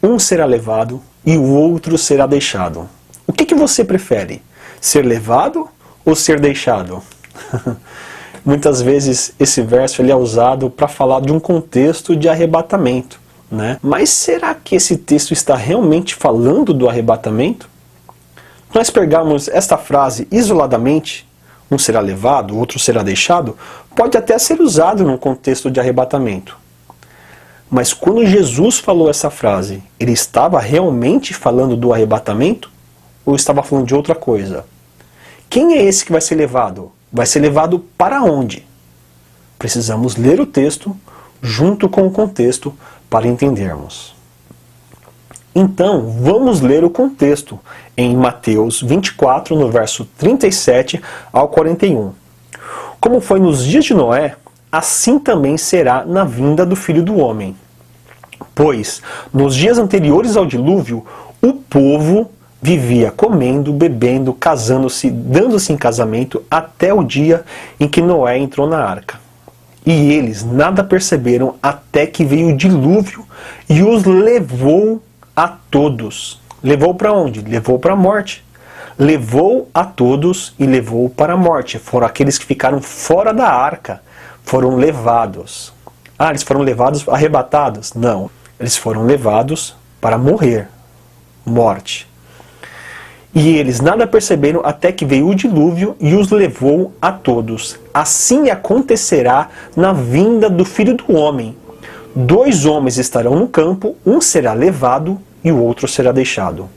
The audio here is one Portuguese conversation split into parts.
Um será levado e o outro será deixado. O que você prefere? Ser levado ou ser deixado? Muitas vezes esse verso ele é usado para falar de um contexto de arrebatamento, né? Mas será que esse texto está realmente falando do arrebatamento? Se nós pegarmos esta frase isoladamente, um será levado, outro será deixado, pode até ser usado num contexto de arrebatamento. Mas quando Jesus falou essa frase, ele estava realmente falando do arrebatamento? Ou estava falando de outra coisa? Quem é esse que vai ser levado? Vai ser levado para onde? Precisamos ler o texto junto com o contexto para entendermos. Então, vamos ler o contexto em Mateus 24, no verso 37 ao 41. Como foi nos dias de Noé, assim também será na vinda do Filho do Homem. Pois, nos dias anteriores ao dilúvio, o povo vivia comendo, bebendo, casando-se, dando-se em casamento, até o dia em que Noé entrou na arca. E eles nada perceberam até que veio o dilúvio e os levou a todos. Levou para onde? Levou para a morte. Levou a todos e levou para a morte. Foram aqueles que ficaram fora da arca. Foram levados. Ah, eles foram levados, arrebatados? Não. Eles foram levados para morrer. Morte. E eles nada perceberam até que veio o dilúvio e os levou a todos. Assim acontecerá na vinda do Filho do Homem. 2 homens estarão no campo, um será levado e o outro será deixado.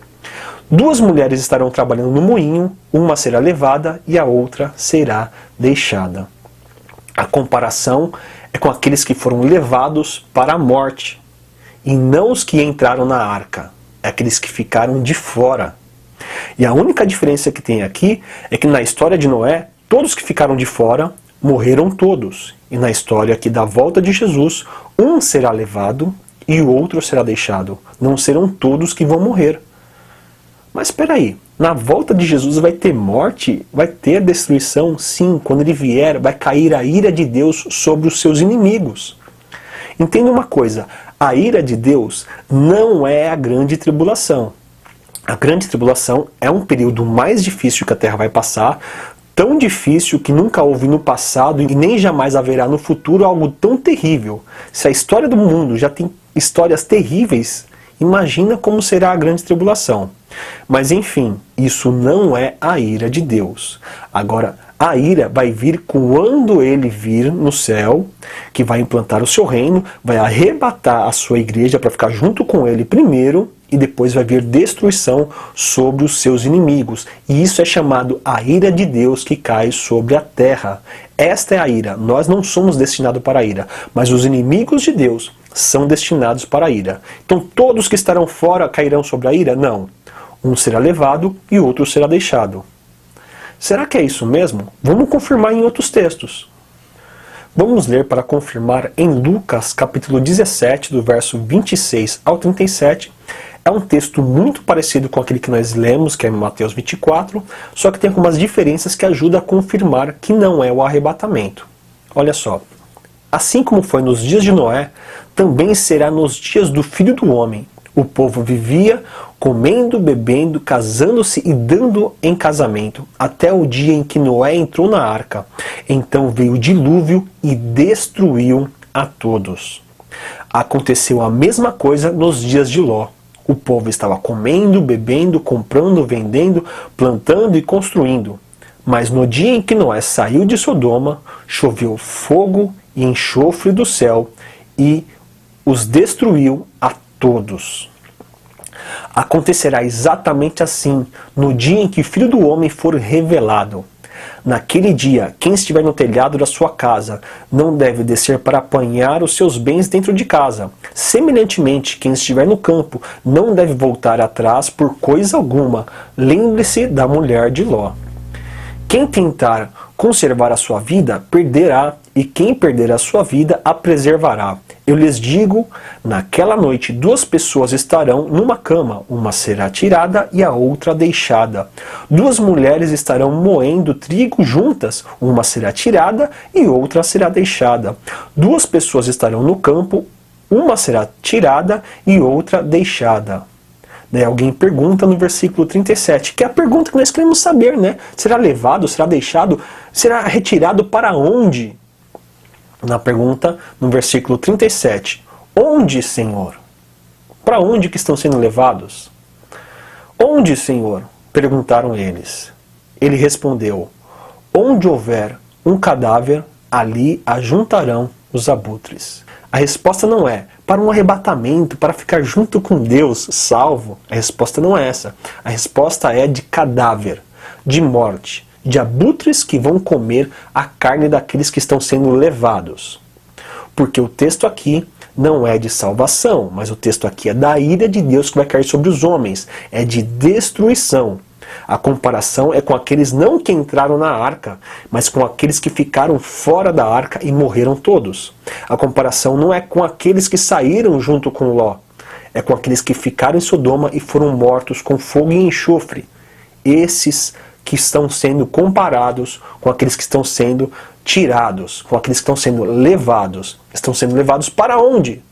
2 mulheres estarão trabalhando no moinho, uma será levada e a outra será deixada. A comparação é com aqueles que foram levados para a morte, e não os que entraram na arca, é aqueles que ficaram de fora. E a única diferença que tem aqui é que na história de Noé, todos que ficaram de fora morreram todos. E na história aqui da volta de Jesus, um será levado e o outro será deixado. Não serão todos que vão morrer. Mas espera aí, na volta de Jesus vai ter morte? Vai ter destruição? Sim, quando ele vier, vai cair a ira de Deus sobre os seus inimigos. Entenda uma coisa, a ira de Deus não é a grande tribulação. A grande tribulação é um período mais difícil que a Terra vai passar, tão difícil que nunca houve no passado e nem jamais haverá no futuro algo tão terrível. Se a história do mundo já tem histórias terríveis, imagina como será a grande tribulação. Mas enfim, isso não é a ira de Deus. Agora, a ira vai vir quando ele vir no céu, que vai implantar o seu reino, vai arrebatar a sua igreja para ficar junto com ele primeiro, e depois vai vir destruição sobre os seus inimigos. E isso é chamado a ira de Deus que cai sobre a terra. Esta é a ira. Nós não somos destinados para a ira, mas os inimigos de Deus são destinados para a ira. Então todos que estarão fora cairão sobre a ira? Não. Um será levado e o outro será deixado. Será que é isso mesmo? Vamos confirmar em outros textos. Vamos ler para confirmar em Lucas capítulo 17, do verso 26 ao 37. É um texto muito parecido com aquele que nós lemos, que é Mateus 24, só que tem algumas diferenças que ajudam a confirmar que não é o arrebatamento. Olha só. Assim como foi nos dias de Noé, também será nos dias do Filho do Homem. O povo vivia comendo, bebendo, casando-se e dando em casamento, até o dia em que Noé entrou na arca. Então veio o dilúvio e destruiu a todos. Aconteceu a mesma coisa nos dias de Ló. O povo estava comendo, bebendo, comprando, vendendo, plantando e construindo. Mas no dia em que Noé saiu de Sodoma, choveu fogo e enxofre do céu e os destruiu a todos. Acontecerá exatamente assim no dia em que o Filho do Homem for revelado. Naquele dia, quem estiver no telhado da sua casa não deve descer para apanhar os seus bens dentro de casa. Semelhantemente, quem estiver no campo não deve voltar atrás por coisa alguma. Lembre-se da mulher de Ló. Quem tentar conservar a sua vida, perderá, e quem perder a sua vida, a preservará. Eu lhes digo, naquela noite 2 pessoas estarão numa cama, uma será tirada e a outra deixada. 2 mulheres estarão moendo trigo juntas, uma será tirada e outra será deixada. 2 pessoas estarão no campo, Uma será tirada e outra deixada. Daí alguém pergunta no versículo 37, que é a pergunta que nós queremos saber, né? Será levado, será deixado, será retirado para onde? Na pergunta, no versículo 37, onde, Senhor? Para onde que estão sendo levados? Onde, Senhor? Perguntaram eles. Ele respondeu, onde houver um cadáver, ali ajuntarão os abutres. A resposta não é para um arrebatamento, para ficar junto com Deus, salvo. A resposta não é essa. A resposta é de cadáver, de morte, de abutres que vão comer a carne daqueles que estão sendo levados. Porque o texto aqui não é de salvação, mas o texto aqui é da ira de Deus que vai cair sobre os homens. É de destruição. A comparação é com aqueles não que entraram na arca, mas com aqueles que ficaram fora da arca e morreram todos. A comparação não é com aqueles que saíram junto com Ló, é com aqueles que ficaram em Sodoma e foram mortos com fogo e enxofre. Esses que estão sendo comparados com aqueles que estão sendo tirados, com aqueles que estão sendo levados. Estão sendo levados para onde?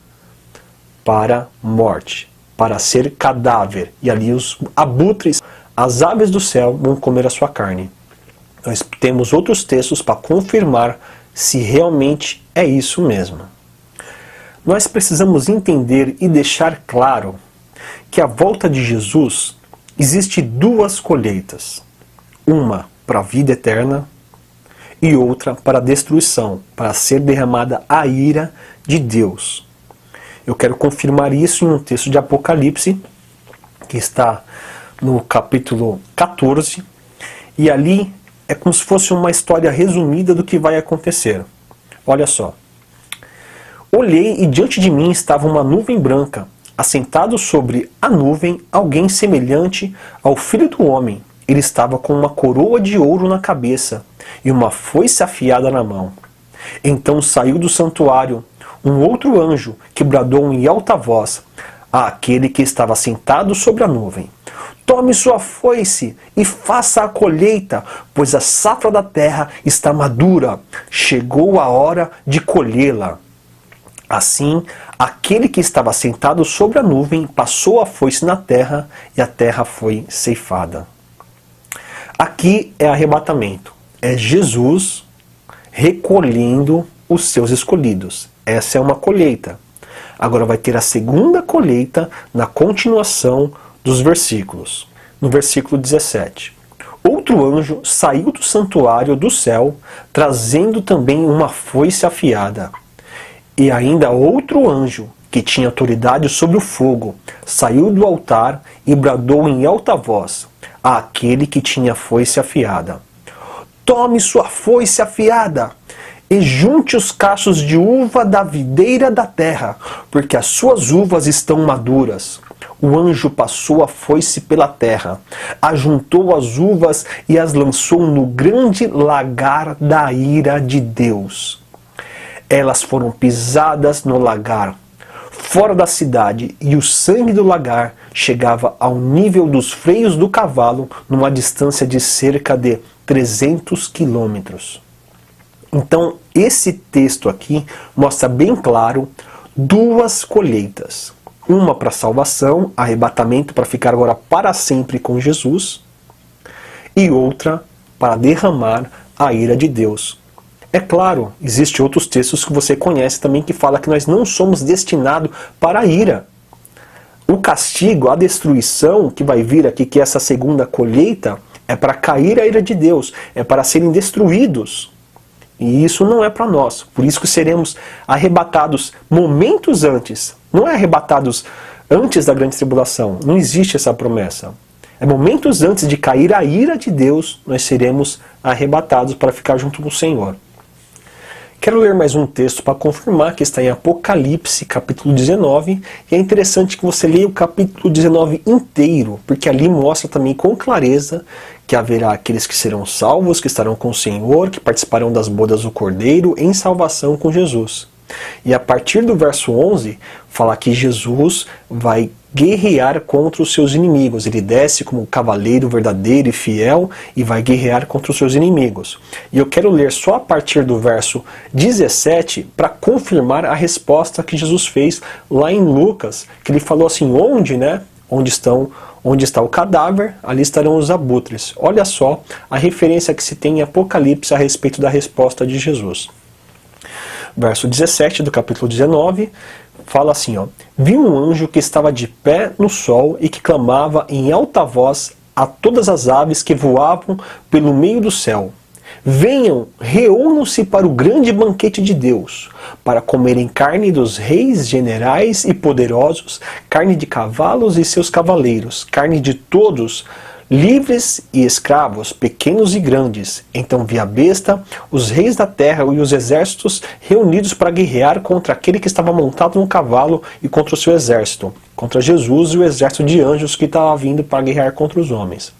Para a morte, para ser cadáver. E ali os abutres, as aves do céu vão comer a sua carne. Nós temos outros textos para confirmar se realmente é isso mesmo. Nós precisamos entender e deixar claro que à volta de Jesus existe duas colheitas. Uma para a vida eterna e outra para a destruição, para ser derramada a ira de Deus. Eu quero confirmar isso em um texto de Apocalipse, que está no capítulo 14, e ali é como se fosse uma história resumida do que vai acontecer. Olha só. Olhei e diante de mim estava uma nuvem branca, assentado sobre a nuvem alguém semelhante ao Filho do Homem. Ele estava com uma coroa de ouro na cabeça e uma foice afiada na mão. Então saiu do santuário um outro anjo que bradou em alta voz àquele que estava sentado sobre a nuvem: tome sua foice e faça a colheita, pois a safra da terra está madura. Chegou a hora de colhê-la. Assim, aquele que estava sentado sobre a nuvem passou a foice na terra e a terra foi ceifada. Aqui é arrebatamento. É Jesus recolhendo os seus escolhidos. Essa é uma colheita. Agora vai ter a segunda colheita na continuação dos versículos. No versículo 17. Outro anjo saiu do santuário do céu, trazendo também uma foice afiada. E ainda outro anjo, que tinha autoridade sobre o fogo, saiu do altar e bradou em alta voz àquele que tinha foice afiada: tome sua foice afiada e junte os cachos de uva da videira da terra, porque as suas uvas estão maduras. O anjo passou a foice pela terra, ajuntou as uvas e as lançou no grande lagar da ira de Deus. Elas foram pisadas no lagar, fora da cidade, e o sangue do lagar chegava ao nível dos freios do cavalo, numa distância de cerca de 300 quilômetros. Então, esse texto aqui mostra bem claro duas colheitas. Uma para salvação, arrebatamento para ficar agora para sempre com Jesus, e outra para derramar a ira de Deus. É claro, existem outros textos que você conhece também que fala que nós não somos destinados para a ira. O castigo, a destruição que vai vir aqui, que é essa segunda colheita, é para cair a ira de Deus, é para serem destruídos. E isso não é para nós. Por isso que seremos arrebatados momentos antes. Não é arrebatados antes da grande tribulação. Não existe essa promessa. É momentos antes de cair a ira de Deus, nós seremos arrebatados para ficar junto com o Senhor. Quero ler mais um texto para confirmar, que está em Apocalipse, capítulo 19. E é interessante que você leia o capítulo 19 inteiro, porque ali mostra também com clareza que haverá aqueles que serão salvos, que estarão com o Senhor, que participarão das bodas do Cordeiro em salvação com Jesus. E a partir do verso 11, fala que Jesus vai guerrear contra os seus inimigos. Ele desce como um cavaleiro verdadeiro e fiel e vai guerrear contra os seus inimigos. E eu quero ler só a partir do verso 17 para confirmar a resposta que Jesus fez lá em Lucas, que ele falou assim, onde está o cadáver, ali estarão os abutres. Olha só a referência que se tem em Apocalipse a respeito da resposta de Jesus. Verso 17 do capítulo 19, fala assim, ó, vi um anjo que estava de pé no sol e que clamava em alta voz a todas as aves que voavam pelo meio do céu. Venham, reúnam-se para o grande banquete de Deus, para comerem carne dos reis, generais e poderosos, carne de cavalos e seus cavaleiros, carne de todos, livres e escravos, pequenos e grandes. Então vi a besta, os reis da terra e os exércitos reunidos para guerrear contra aquele que estava montado no cavalo e contra o seu exército, contra Jesus e o exército de anjos que estava vindo para guerrear contra os homens.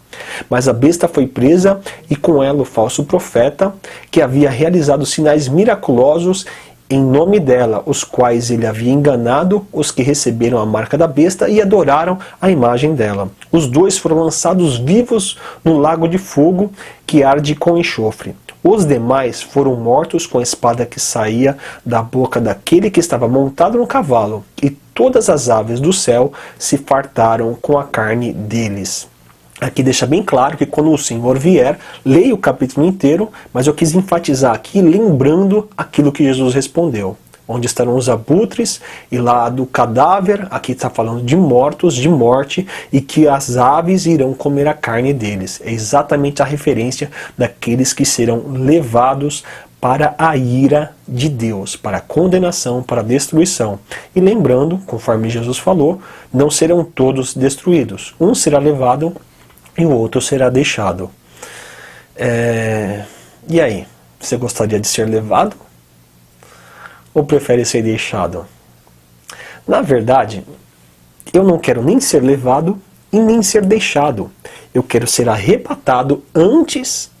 Mas a besta foi presa e com ela o falso profeta, que havia realizado sinais miraculosos em nome dela, os quais ele havia enganado os que receberam a marca da besta e adoraram a imagem dela. Os dois foram lançados vivos no lago de fogo que arde com enxofre. Os demais foram mortos com a espada que saía da boca daquele que estava montado no cavalo, e todas as aves do céu se fartaram com a carne deles. Aqui deixa bem claro que quando o Senhor vier, leia o capítulo inteiro, mas eu quis enfatizar aqui, lembrando aquilo que Jesus respondeu. Onde estarão os abutres, e lá do cadáver, aqui está falando de mortos, de morte, e que as aves irão comer a carne deles. É exatamente a referência daqueles que serão levados para a ira de Deus, para a condenação, para a destruição. E lembrando, conforme Jesus falou, não serão todos destruídos. Um será levado e o outro será deixado. E aí? Você gostaria de ser levado? Ou prefere ser deixado? Na verdade, eu não quero nem ser levado e nem ser deixado. Eu quero ser arrebatado antes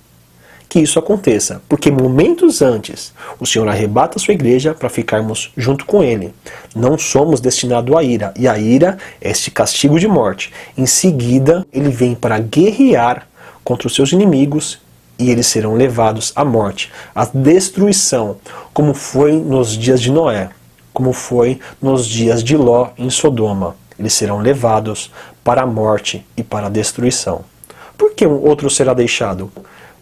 que isso aconteça. Porque momentos antes, o Senhor arrebata a sua igreja para ficarmos junto com Ele. Não somos destinados à ira. E a ira é este castigo de morte. Em seguida, Ele vem para guerrear contra os seus inimigos e eles serão levados à morte, à destruição, como foi nos dias de Noé, como foi nos dias de Ló em Sodoma. Eles serão levados para a morte e para a destruição. Por que um outro será deixado?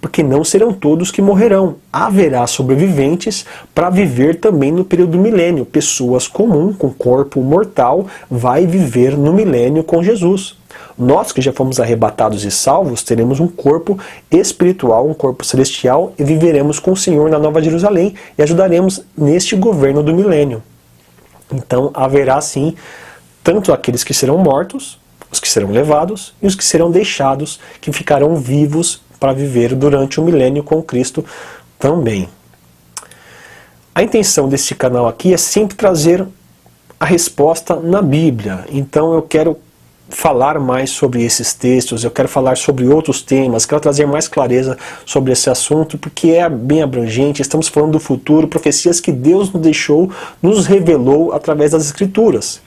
Porque não serão todos que morrerão. Haverá sobreviventes para viver também no período do milênio. Pessoas comuns, com corpo mortal, vai viver no milênio com Jesus. Nós que já fomos arrebatados e salvos, teremos um corpo espiritual, um corpo celestial, e viveremos com o Senhor na Nova Jerusalém e ajudaremos neste governo do milênio. Então haverá sim, tanto aqueles que serão mortos, os que serão levados, e os que serão deixados, que ficarão vivos para viver durante o milênio com Cristo também. A intenção deste canal aqui é sempre trazer a resposta na Bíblia. Então eu quero falar mais sobre esses textos, eu quero falar sobre outros temas, quero trazer mais clareza sobre esse assunto, porque é bem abrangente, estamos falando do futuro, profecias que Deus nos deixou, nos revelou através das Escrituras.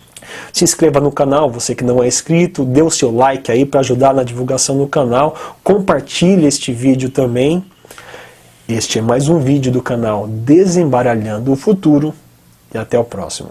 Se inscreva no canal, você que não é inscrito, dê o seu like aí para ajudar na divulgação no canal, compartilhe este vídeo também. Este é mais um vídeo do canal Desembaralhando o Futuro e até o próximo.